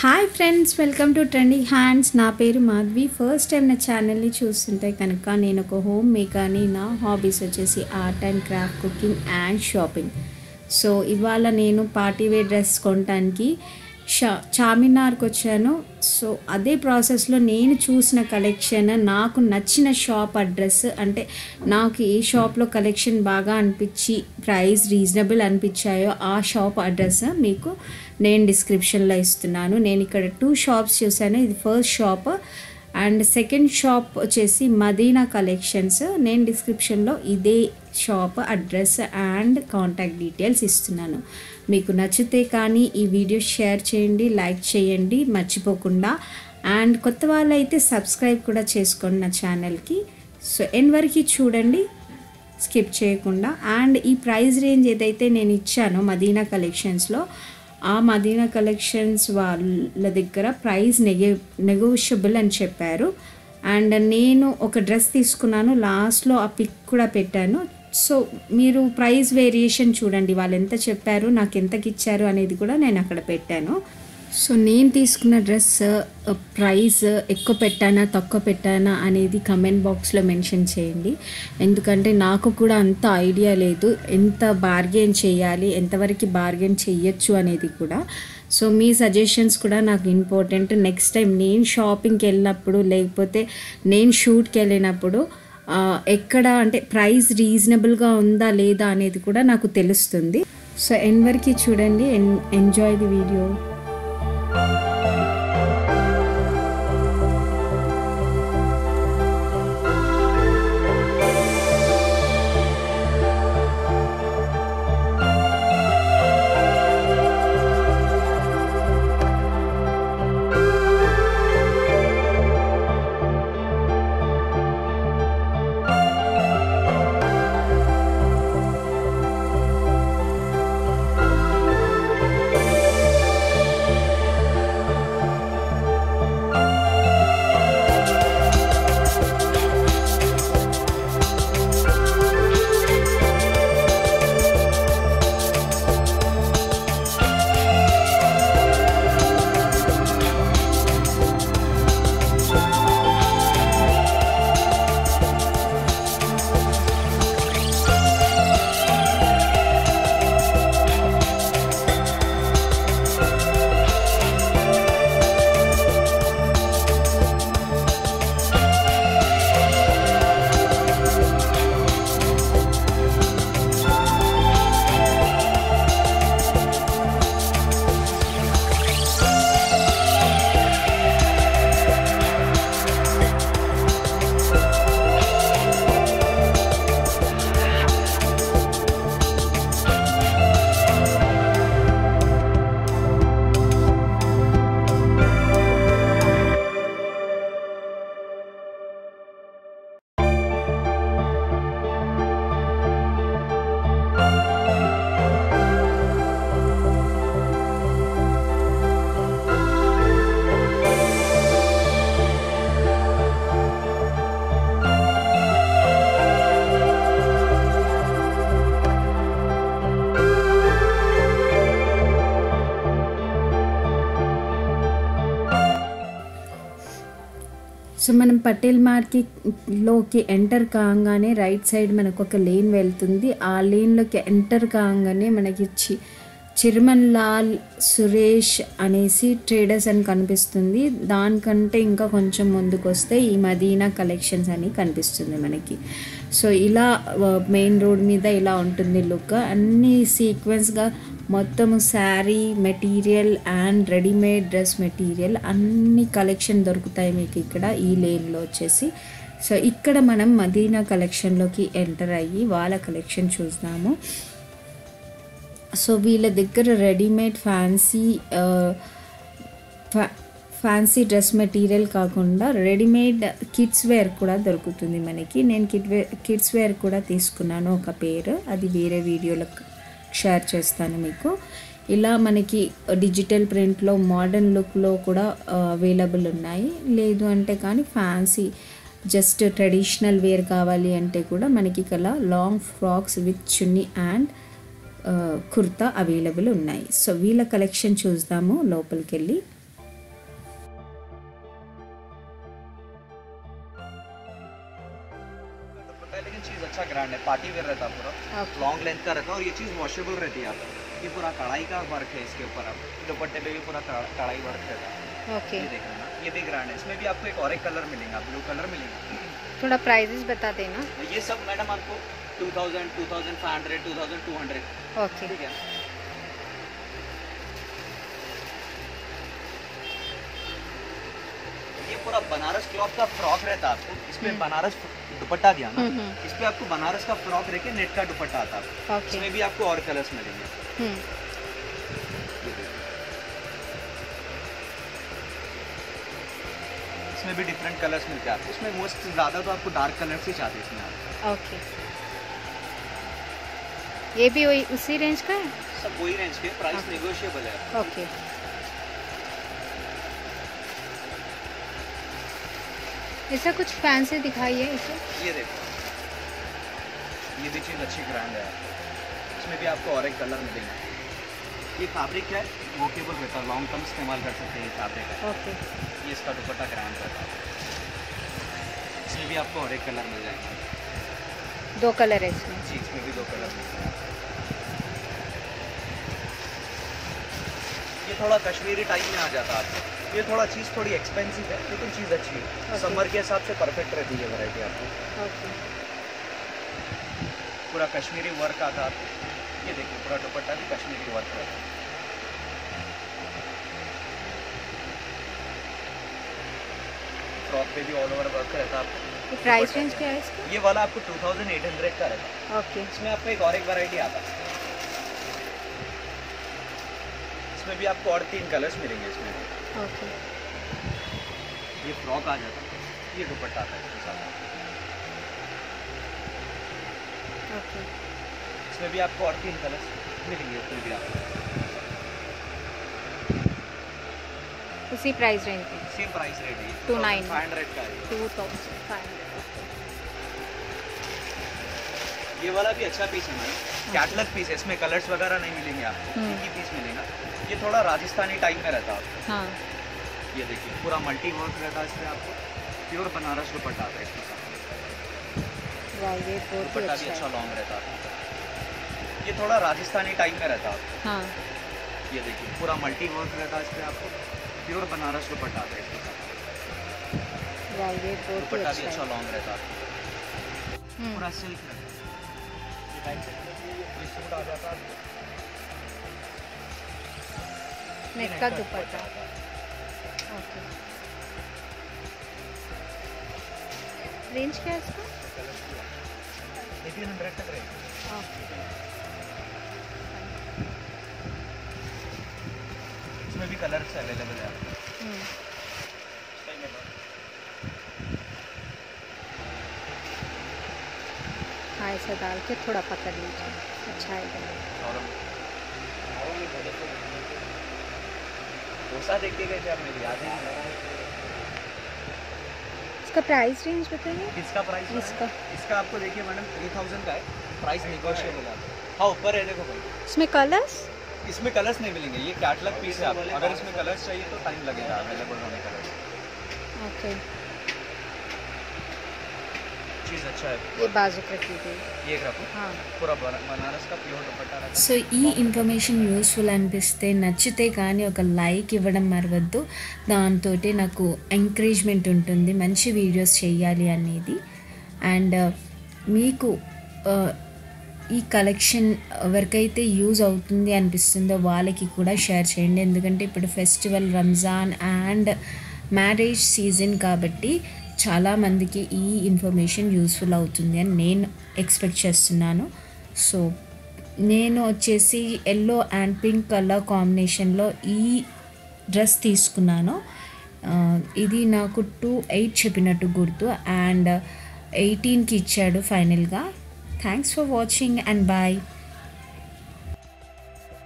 Hi friends, welcome to trending hands. నా పేరు Madhavi. First time నా ఛానల్ని చూస్తుంటే కనుక నేను ఒక హోమ్ మేకర్ని. నా హాబీస్ వచ్చేసి art and craft, cooking and shopping. So ఇవాళ నేను పార్టీ వేర్ డ్రెస్ కొనడానికి చార్మినార్కి వచ్చాను. సో అదే ప్రాసెస్లో నేను చూసిన కలెక్షన్, నాకు నచ్చిన షాప్ అడ్రస్, అంటే నాకు ఏ షాప్లో కలెక్షన్ బాగా అనిపించి ప్రైస్ రీజనబుల్ అనిపించాయో ఆ షాప్ అడ్రస్ మీకు నేను డిస్క్రిప్షన్లో ఇస్తున్నాను. నేను ఇక్కడ 2 షాప్స్ చూసాను. ఇది first shop and second shop వచ్చేసి మదీనా కలెక్షన్స్. నేను డిస్క్రిప్షన్లో ఇదే shop address and contact details ఇస్తున్నాను. మీకు నచ్చితే కానీ ఈ వీడియో షేర్ చేయండి, లైక్ చేయండి మర్చిపోకుండా. అండ్ కొత్త వాళ్ళు అయితే సబ్స్క్రైబ్ కూడా చేసుకోండి నా ఛానల్కి. సో ఎండ్ వరకు చూడండి, స్కిప్ చేయకుండా. అండ్ ఈ ప్రైస్ రేంజ్ ఏదైతే నేను ఇచ్చానో మదీనా కలెక్షన్స్లో, ఆ మదీనా కలెక్షన్స్ వాళ్ళ దగ్గర ప్రైస్ నెగోషియబుల్ అని చెప్పారు. అండ్ నేను ఒక డ్రెస్ తీసుకున్నాను, లాస్ట్లో ఆ పిక్ కూడా పెట్టాను. సో మీరు ప్రైస్ వేరియేషన్ చూడండి, వాళ్ళు ఎంత చెప్పారు, నాకు ఎంతకి ఇచ్చారు అనేది కూడా నేను అక్కడ పెట్టాను. సో నేను తీసుకున్న డ్రెస్ ప్రైస్ ఎక్కువ పెట్టానా తక్కువ పెట్టానా అనేది కమెంట్ బాక్స్లో మెన్షన్ చేయండి. ఎందుకంటే నాకు కూడా అంత ఐడియా లేదు, ఎంత బార్గెన్ చేయాలి, ఎంతవరకు బార్గెన్ చేయొచ్చు అనేది కూడా. సో మీ సజెషన్స్ కూడా నాకు ఇంపార్టెంట్. నెక్స్ట్ టైం నేను షాపింగ్కి వెళ్ళినప్పుడు, లేకపోతే నేను షూట్కి వెళ్ళినప్పుడు ఎక్కడ అంటే ప్రైస్ రీజనబుల్గా ఉందా లేదా అనేది కూడా నాకు తెలుస్తుంది. సో ఎండ్ వరకు చూడండి, ఎంజాయ్ ది వీడియో. సో మనం పటేల్ మార్కెట్లోకి ఎంటర్ కాగానే రైట్ సైడ్ మనకు ఒక లేన్ వెళ్తుంది. ఆ లేన్లోకి ఎంటర్ కాగానే మనకి చిర్మన్ లాల్ సురేష్ అనేసి ట్రేడర్స్ అని కనిపిస్తుంది. దానికంటే ఇంకా కొంచెం ముందుకు వస్తే ఈ మదీనా కలెక్షన్స్ అని కనిపిస్తుంది మనకి. సో ఇలా మెయిన్ రోడ్ మీద ఇలా ఉంటుంది లుక్. అన్ని సీక్వెన్స్గా మొత్తము sari material and readymade dress material అన్ని కలెక్షన్ దొరుకుతాయి మీకు ఇక్కడ ఈ లేన్లో వచ్చేసి. సో ఇక్కడ మనం మదీనా కలెక్షన్లోకి ఎంటర్ అయ్యి వాళ్ళ కలెక్షన్ చూద్దాము. సో వీళ్ళ దగ్గర రెడీమేడ్ ఫ్యాన్సీ డ్రెస్ మెటీరియల్ కాకుండా రెడీమేడ్ కిడ్స్ వేర్ కూడా దొరుకుతుంది మనకి. నేను కిడ్స్ వేర్ కూడా తీసుకున్నాను ఒక పేరు, అది వేరే వీడియోలో షేర్ చేస్తాను మీకు. ఇలా మనకి డిజిటల్ ప్రింట్లో మోడర్న్ లుక్లో కూడా అవైలబుల్ ఉన్నాయి. లేదు అంటే కానీ ఫ్యాన్సీ జస్ట్ ట్రెడిషనల్ వేర్ కావాలి అంటే కూడా మనకి ఇక్కడ long frocks with chunni and kurta available ఉన్నాయి. సో వీళ్ళ కలెక్షన్ చూద్దాము లోపలికి వెళ్ళి. ब्रांड है, पार्टी वेयर रहता है पूरा, लॉन्ग लेंथ का रहता है और ये चीज़ वॉशेबल रहती है आप। ये पूरा कढ़ाई का वर्क है इसके ऊपर, आप दुपट्टे पे भी पूरा कढ़ाई वर्क रहता है। ओके, ये देख लेना, ये भी ब्रांड है, इसमें भी आपको एक और एक कलर मिलेगा, ब्लू कलर मिलेगा। थोड़ा प्राइजेस बता देना। ये सब मैडम आपको 2000, 2500, 2200। ओके, ठीक है। ये पूरा बनारस क्लॉथ का फ्रॉक रहता है आपको, इसमें बनारस दुपट्टा दिया ना, इस पे आपको बनारस का फ्रॉक रह के नेट का दुपट्टा आता है। ओके, इसमें भी आपको और कलर्स मिलेंगे। इसमें भी डिफरेंट कलर्स मिलते हैं आपको। इसमें मोस्ट ज़्यादा तो आपको डार्क कलर्स ही चाहते हैं इसमें आप। ओके, ये भी वही उसी रेंज का है? सब वही रेंज के, प्राइस नेगोशिएबल है। ओके, ऐसा कुछ फैंसी दिखाइए इसे। ये देखो, ये भी चीज़ अच्छी ब्रांड है, इसमें भी आपको और एक कलर मिलेगा। ये फैब्रिक है, वॉकेबल रहता है, लॉन्ग टर्म इस्तेमाल कर सकते हैं ये फैब्रिक है। ओके, ये इसका दुपट्टा ग्रैंड रहता है, इसमें भी आपको और एक कलर मिल जाएगा। 2 कलर है इसमें? जी, इसमें भी 2 कलर मिल जाएगा। ये थोड़ा कश्मीरी टाइप में आ जाता है आपको। ये थोड़ा चीज़ थोड़ी एक्सपेंसिव है लेकिन चीज़ अच्छी है, समर के हिसाब से परफेक्ट रहती है वैरायटी आपको। ओके, पूरा कश्मीरी वर्क आता है आपको। ये देखिए, पूरा दुपट्टा भी कश्मीरी वर्क रहता है। फ्रॉक पे भी ऑल ओवर वर्क रहता है आपको। प्राइस रेंज क्या है इसका? ये वाला आपको 2800 का रहता है। ओके, इसमें आपको एक और एक वैरायटी आता है, इसमें भी आपको और 3 कलर्स मिलेंगे इसमें। ओके, ये फ्रॉक आ जाता है, ये दुपट्टा आता है इसके साथ। ओके, इसमें भी आपको और 3 कलर्स मिलेंगे, इसमें भी आपको उसी प्राइस रेंज में? सेम प्राइस रेट है, 2900 का है। 2500। ये वाला भी अच्छा पीस है मैडम, कैटलॉग पीस है, इसमें कलर्स वगैरह नहीं मिलेंगे आपको, एक ही पीस मिलेगा। ये थोड़ा राजस्थानी टाइप में रहता है आपको। हाँ, ये देखिए, पूरा मल्टी वर्क रहता है इसमें आपको, प्योर बनारस दुपट्टा आता है इसके साथ। वाह, ये बहुत ही दुपट्टा भी अच्छा अच्छा है। लॉन्ग रहता है। ये थोड़ा राजस्थानी टाइप में रहता है आपको। हाँ, ये देखिए, पूरा मल्टी वर्क रहता है इसमें आपको, प्योर बनारस दुपट्टा आता है इसके साथ। वाह, ये बहुत ही दुपट्टा भी अच्छा अच्छा है। लॉन्ग रहता है, पूरा सिल्क रहता है। ये टाइप से ये सूट आ जाता है, नेट का दुपट्टा। ओके, रेंज क्या है इसका? 1800 तक रहेगा। ओके, इसमें भी कलर्स अवेलेबल है आपको। हाँ, ऐसा डाल के थोड़ा पकड़ लीजिए, अच्छा आएगा। डोसा देख के गए थे आप, मेरी याद ही नहीं। इसका प्राइस रेंज बताइए। इसका प्राइस इसका इसका आपको देखिए मैडम 3000 का है, प्राइस नेगोशिएबल है। हाँ, ऊपर है, देखो भाई, इसमें कलर्स? इसमें कलर्स नहीं मिलेंगे, ये कैटलॉग पीस है आपको। अगर इसमें कलर्स चाहिए तो टाइम लगेगा अवेलेबल होने का। ओके, चीज़ अच्छा है। ये बाजू रख लीजिए। ये रखो, हाँ, पूरा बनारस का प्योर दुपट्टा रहता है। సో ఈ ఇన్ఫర్మేషన్ యూస్ఫుల్ అనిపిస్తే నచ్చితే కానీ ఒక లైక్ ఇవ్వడం మరవద్దు. దాంతో నాకు ఎంకరేజ్మెంట్ ఉంటుంది మంచి వీడియోస్ చేయాలి అనేది. అండ్ మీకు ఈ కలెక్షన్ ఎవరికైతే యూజ్ అవుతుంది అనిపిస్తుందో వాళ్ళకి కూడా షేర్ చేయండి. ఎందుకంటే ఇప్పుడు festival, Ramzan and marriage season కాబట్టి చాలామందికి ఈ ఇన్ఫర్మేషన్ యూస్ఫుల్ అవుతుంది అని నేను ఎక్స్పెక్ట్ చేస్తున్నాను. సో నేను వచ్చేసి ఎల్లో అండ్ పింక్ కలర్ కాంబినేషన్లో ఈ డ్రెస్ తీసుకున్నాను. ఇది నాకు 28 చెప్పినట్టు గుర్తు అండ్ 18కి ఇచ్చాడు ఫైనల్గా. Thanks for watching and bye.